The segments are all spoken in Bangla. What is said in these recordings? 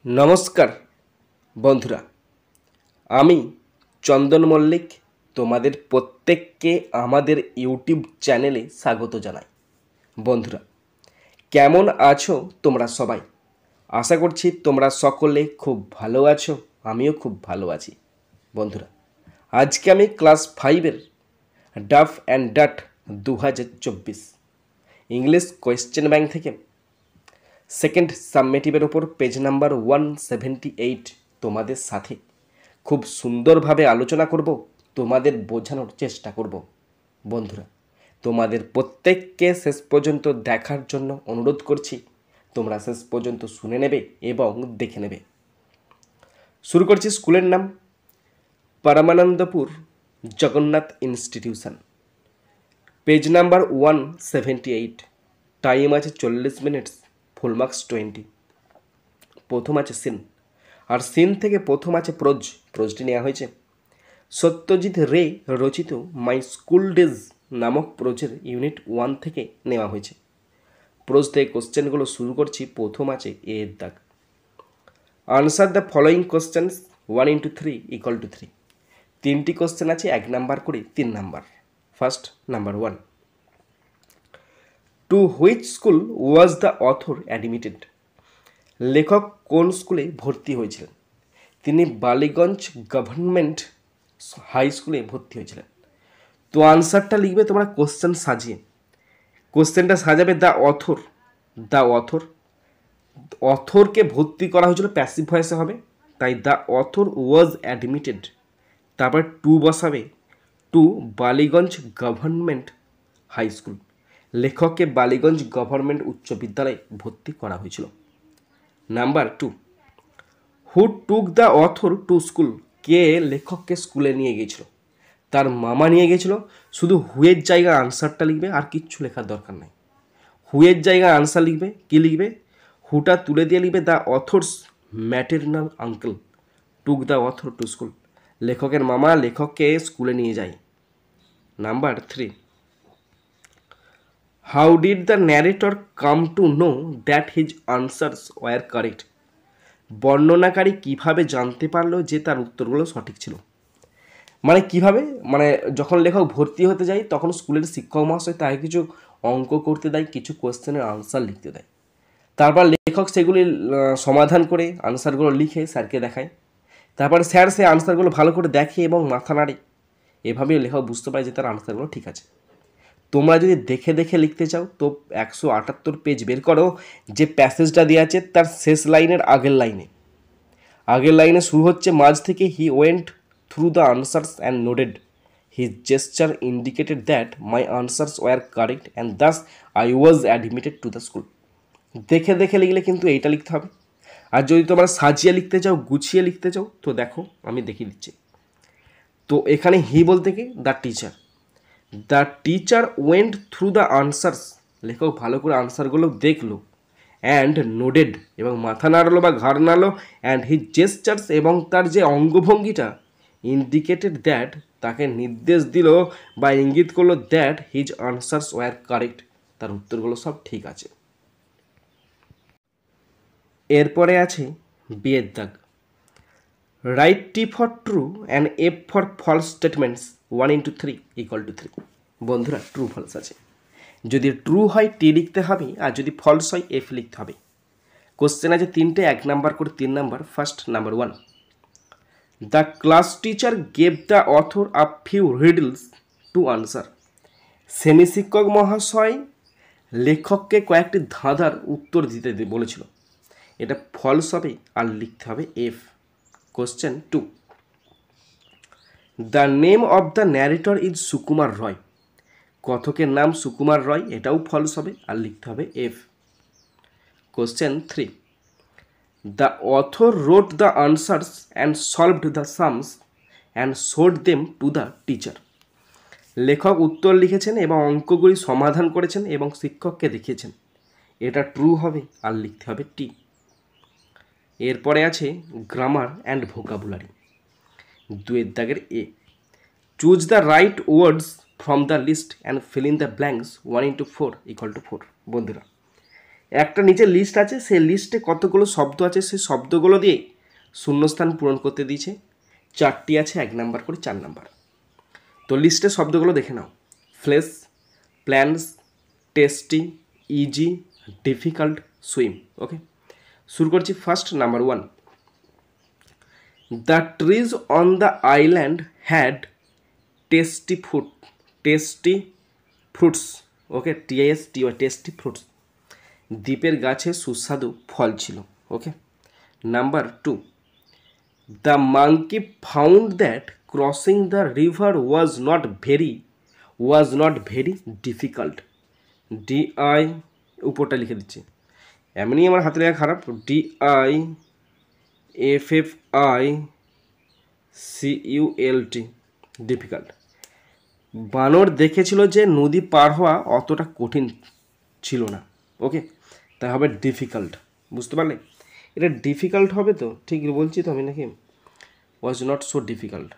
নমস্কার বন্ধুরা, আমি চন্দন মল্লিক তোমাদের প্রত্যেককে আমাদের ইউটিউব চ্যানেলে স্বাগত জানাই। বন্ধুরা, কেমন আছো তোমরা সবাই? আশা করছি তোমরা সকলে খুব ভালো আছো, আমিও খুব ভালো আছি। বন্ধুরা, আজকে আমি ক্লাস 5-এর Duff and Dutt 2024 English question bank থেকে সেকেন্ড সাবমেটিভের ওপর পেজ নাম্বার 178 তোমাদের সাথে খুব সুন্দরভাবে আলোচনা করব, তোমাদের বোঝানোর চেষ্টা করব। বন্ধুরা, তোমাদের প্রত্যেককে শেষ পর্যন্ত দেখার জন্য অনুরোধ করছি। তোমরা শেষ পর্যন্ত শুনে নেবে এবং দেখে নেবে। শুরু করছি। স্কুলের নাম Paramanandapur Jagannath institution. Page number 178। Time আছে 40 মিনিটস, ফুল মার্কস 20। প্রথম আছে সিন, আর সিন থেকে প্রথম আছে প্রোজটি নেওয়া হয়েছে সত্যজিৎ রে রচিত মাই স্কুল ডেজ নামক প্রোজের ইউনিট 1 থেকে নেওয়া হয়েছে। প্রোজ থেকে কোশ্চেনগুলো শুরু করছি। প্রথম আছে এর দাগ। Answer the following questions 1 into 3 equal to 3। তিনটি কোশ্চেন আছে, 1 নাম্বার করে 3 number. First number 1, to which school was the author admitted? লেখক কোন স্কুলে ভর্তি হয়েছিলেন? তিনি বালিগঞ্জ গভর্নমেন্ট হাই স্কুলে ভর্তি হয়েছিলেন। তো আনসারটা লিখবে তোমরা কোশ্চেন সাজিয়ে। কোশ্চেনটা সাজাবে দ্য অথর। দ্য অথর, অথরকে ভর্তি করা হয়েছিল, প্যাসিভ ভয়েসে হবে, তাই দ্য অথর ওয়াজ অ্যাডমিটেড। তারপর টু বসাবে, to Ballygunge government high school. লেখককে বালিগঞ্জ গভর্নমেন্ট উচ্চ বিদ্যালয়ে ভর্তি করা হয়েছিল। Number 2, who took the author to school? কে লেখককে স্কুলে নিয়ে গিয়েছিল? তার মামা নিয়ে গিয়েছিল। শুধু হুয়ের জায়গায় আনসারটা লিখবে, আর কিচ্ছু লেখার দরকার নেই। হুয়ের জায়গায় আনসার লিখবে, কি লিখবে? হুটা তুলে দিয়ে লিখবে the author's maternal uncle took the author to school. লেখকের মামা লেখককে স্কুলে নিয়ে যায়। Number 3, how did the narrator come to know that his answers were correct? বর্ণনাকারী কিভাবে জানতে পারলো যে তার উত্তরগুলো সঠিক ছিল? মানে কিভাবে, মানে যখন লেখক ভর্তি হতে যায় তখন স্কুলের শিক্ষক মহাশয় তাকে কিছু অঙ্ক করতে দেয়, কিছু কোয়েশ্চেনের আনসার লিখতে দেয়। তারপর লেখক সেগুলি সমাধান করে আনসারগুলো লিখে স্যারকে দেখায়। তারপরে স্যার সেই আনসারগুলো ভালো করে দেখে এবং মাথা নাড়ে। এভাবেই লেখক বুঝতে পারে যে তার আনসারগুলো ঠিক আছে। তোমরা যদি দেখে দেখে লিখতে চাও তো 178 পেজ বের করো, যে প্যাসেজটা দেওয়া আছে তার শেষ লাইনের আগের লাইনে শুরু হচ্ছে মাঝ থেকে, he went through the answers and nodded his gesture indicated that my answers were correct and thus I was admitted to the school. দেখে দেখে লিখলে কিন্তু এইটা লিখতে হবে। আর যদি তোমরা সাজিয়ে লিখতে চাও, গুছিয়ে লিখতে চাও, তো দেখো আমি দেখিয়ে দিচ্ছি। তো এখানে হি বলতে কি? The teacher. The teacher went through the answers. লেখক ভালো করে আনসারগুলো দেখলো, অ্যান্ড নোডেড এবং মাথা নাড়লো বা ঘাড় নাড়লো, অ্যান্ড হিজ জেস্টার্স এবং তার যে অঙ্গভঙ্গিটা, ইন্ডিকেটেড দ্যাট তাকে নির্দেশ দিল বা ইঙ্গিত করলো, that his answers were correct তার উত্তরগুলো সব ঠিক আছে। এরপরে আছে বিয়ের দাগ। Write T for true and F for false statements 1 into 3 equal to 3। বন্ধুরা, ট্রু ফলস আছে। যদি ট্রু হয় টি লিখতে হবে, আর যদি ফলস হয় এফ লিখতে হবে। কোশ্চেন আছে তিনটে, 1 নাম্বার করে 3 number. First number 1, the class teacher gave the author a few riddles to answer. শ্রেণী শিক্ষক মহাশয় লেখককে কয়েকটি ধাঁধার উত্তর দিতে বলেছিল। এটা ফলস হবে আর লিখতে হবে F. Question 2, the name of the narrator is Sukumar Roy. কথকের নাম সুকুমার রয়, এটাও ফলস হবে আর লিখতে হবে F. Question 3, the author wrote the answers and solved the sums and showed them to the teacher. লেখক উত্তর লিখেছেন এবং অঙ্কগুলি সমাধান করেছেন এবং শিক্ষককে দেখিয়েছেন। এটা ট্রু হবে আর লিখতে হবে টি। এরপরে আছে গ্রামার অ্যান্ড ভোকাবুলারি। 2 দাগের A, choose the right words from the list and fill in the blanks 1 into 4 equal to 4। বন্ধুরা, একটা নিচে লিস্ট আছে, সেই লিস্টে কতগুলো শব্দ আছে সেই শব্দগুলো দিয়ে শূন্যস্থান পূরণ করতে দিয়েছে। 4টি আছে, 1 নাম্বার করে 4 নাম্বার। তো লিস্টের শব্দগুলো দেখে নাও। Flesh, plans, tasty, easy, difficult, swim. Okay, শুরু করছি। First number 1, the trees on the island had tasty fruits. Okay, TISTY, tasty fruits. দ্বীপের গাছে সুস্বাদু ফল ছিল। Okay, number 2, the monkey found that crossing the river was not very difficult. DI, উপরটা লিখে দিচ্ছি, এমনি আমার হাতে লেখা খারাপ। DIFFICULT, difficult. বানর দেখেছিল যে নদী পার হওয়া অতটা কঠিন ছিল না। ওকে, তাই হবে ডিফিকাল্ট। বুঝতে পারলে? এটা ডিফিকাল্ট হবে তো, ঠিক বলছি তো আমি নাকি? ওয়াজ নট সো ডিফিকাল্ট,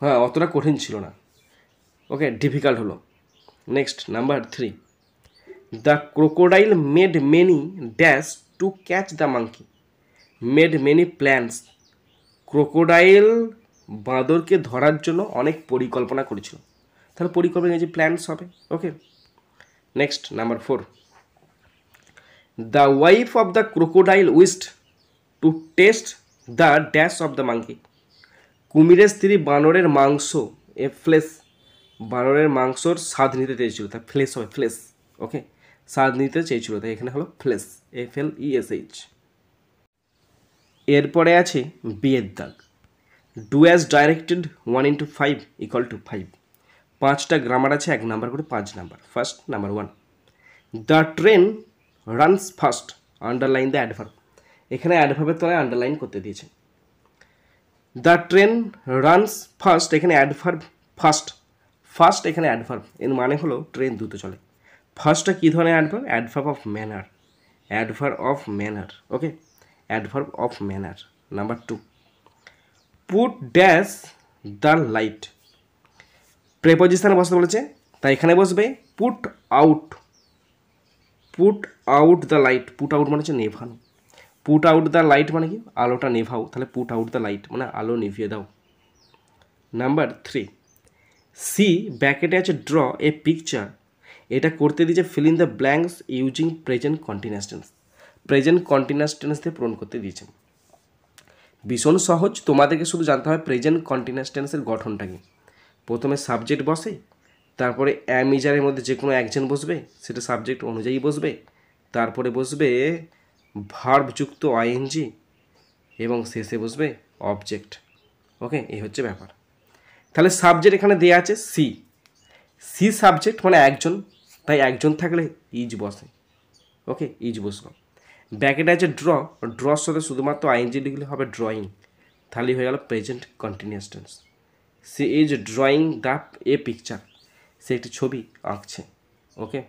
হ্যাঁ, অতটা কঠিন ছিল না। ওকে, ডিফিকাল্ট হলো। Next number 3, the crocodile made many dash to catch the monkey. Made many plans. Crocodile বাঁদরকে ধরার জন্য অনেক পরিকল্পনা করেছিল। তাহলে পরিকল্পনা যে প্ল্যান্স হবে। Okay, next number 4, the wife of the crocodile wished to taste the dash of the monkey. কুমিরের স্ত্রী বানরের মাংস, ফ্লেশ, বানরের মাংসর স্বাদ নিতে চেয়েছিল, তাই ফ্লেশ হবে, ফ্লেশ। ওকে, স্বাদ নিতে চেয়েছিল, তাই এখানে হলো ফ্লেশ, FLESH। এরপরে আছে বিয়ের দাগ। Do as directed 1 × 5 = 5। 5টা গ্রামার আছে, 1 নাম্বার করে 5 number. First number 1, the train runs fast, underline the adverb. এখানে অ্যাডভার্বের তলায় আন্ডারলাইন করতে দিয়েছে। দ্য ট্রেন রানস ফাস্ট, এখানে অ্যাডভার্ব ফাস্ট, এখানে অ্যাডভার্ব। এর মানে হলো ট্রেন দ্রুত চলে। ফার্স্টটা কী ধরনের adverb? Adverb of manner. Okay, adverb of manner. Number 2, put dash the light. প্রেপোজিশনে বসতে বলেছে, তাই এখানে বসবে put out the light. Put out মানে হচ্ছে নেভানো। পুট আউট দ্য লাইট মানে কি? আলোটা নেভাও। তাহলে পুট আউট দ্য লাইট মানে আলো নিভিয়ে দাও। নাম্বার 3, সি ব্যাকেটে আছে ড্র এ পিকচার। এটা করতে দিয়েছে feel in the blanks using present continuous tense. Present continuous tense দিয়ে পূরণ করতে দিয়েছে। ভীষণ সহজ, তোমাদেরকে শুধু জানতে হবে প্রেজেন্ট কন্টিনিউয়াস টেন্সের গঠনটা কি। প্রথমে সাবজেক্ট বসে, তারপরে অ্যাম ইজারের মধ্যে যে কোনো একজন বসবে, সেটা সাবজেক্ট অনুযায়ী বসবে, তারপরে বসবে ভার্বযুক্ত ING এবং শেষে বসবে অবজেক্ট। ওকে, এই হচ্ছে ব্যাপার। তাহলে সাবজেক্ট এখানে দেওয়া আছে সি সাবজেক্ট মানে একজন, তাই একজন থাকলে ইজ বসে। ওকে, ইজ বসলো। ব্যাকেটে আছে ড্রর সাথে শুধুমাত্র ING লিখলে হবে ড্রয়িং, তাহলেই হয়ে গেল present continuous tense. She is drawing a picture, সে একটি ছবি আঁকছে। Okay,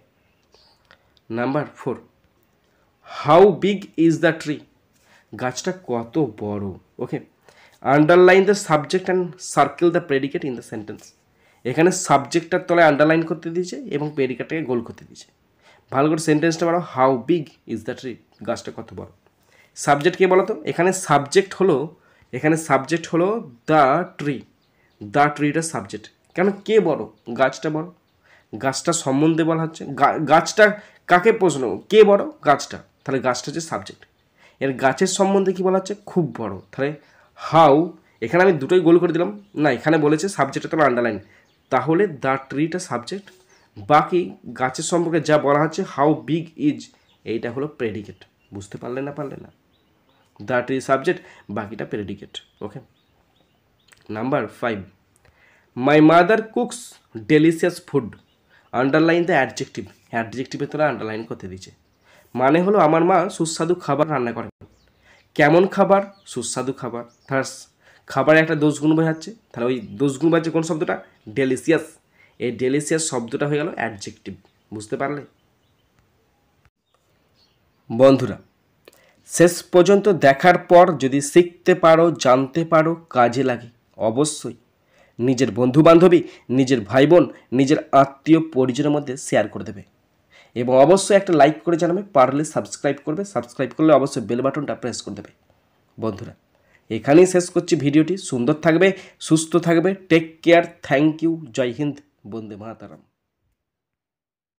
number 4, how big is the tree. গাছটা কত বড়। Okay, underline the subject and circle the predicate in the sentence. এখানে সাবজেক্টটার তলায় আন্ডারলাইন করতে দিয়েছে এবং প্রেডিকেটটাকে গোল করতে দিয়েছে। ভালো করে সেন্টেন্সটা বাড়ো, how big is the tree, গাছটা কত বড়। সাবজেক্ট কে বলো তো? এখানে সাবজেক্ট হলো দ্য ট্রিটা সাবজেক্ট। কেন? কে বড়? গাছটা বড়। গাছটা সম্বন্ধে বলা হচ্ছে। গাছটা কাকে প্রশ্ন? কে বড়? গাছটা। তাহলে গাছটা হচ্ছে সাবজেক্ট। এর গাছের সম্বন্ধে কি বলা হচ্ছে? খুব বড়। তাহলে হাউ, এখানে আমি দুটোই গোল করে দিলাম না, এখানে বলেছে সাবজেক্টটা তোমার আন্ডারলাইন, তাহলে দ্য ট্রিটা সাবজেক্ট, বাকি গাছের সম্পর্কে যা বলা হচ্ছে হাউ বিগ ইজ, এইটা হলো প্রেডিকেট। বুঝতে পারলে না? দ্য ট্রি সাবজেক্ট, বাকিটা predicate. Okay, number 5, my mother cooks delicious food, underline the অ্যাডজেক্টিভের তোরা আন্ডারলাইন করতে দিচ্ছে। মানে হলো আমার মা সুস্বাদু খাবার রান্না করে। কেমন খাবার? সুস্বাদু খাবার। তার খাবারে একটা দোষগুণ বোঝাচ্ছে, তাহলে ওই দোষগুণ বোঝাচ্ছে কোন শব্দটা? ডেলিশিয়াস। এই ডেলিশিয়াস শব্দটা হয়ে গেল অ্যাডজেক্টিভ। বুঝতে পারলে বন্ধুরা? শেষ পর্যন্ত দেখার পর যদি শিখতে পারো, জানতে পারো, কাজে লাগে, অবশ্যই নিজের বন্ধুবান্ধবী, নিজের ভাই বোন, নিজের আত্মীয় পরিজনের মধ্যে শেয়ার করে দেবে এবং অবশ্যই একটা লাইক করে জানাবে, পারলে সাবস্ক্রাইব করবে, সাবস্ক্রাইব করলে অবশ্যই বেল বাটনটা প্রেস করে দেবে। বন্ধুরা এখানেই শেষ করছি ভিডিওটি। সুন্দর থাকবে, সুস্থ থাকবে, টেক কেয়ার, থ্যাংক ইউ, জয় হিন্দ, বন্দে মাতরম।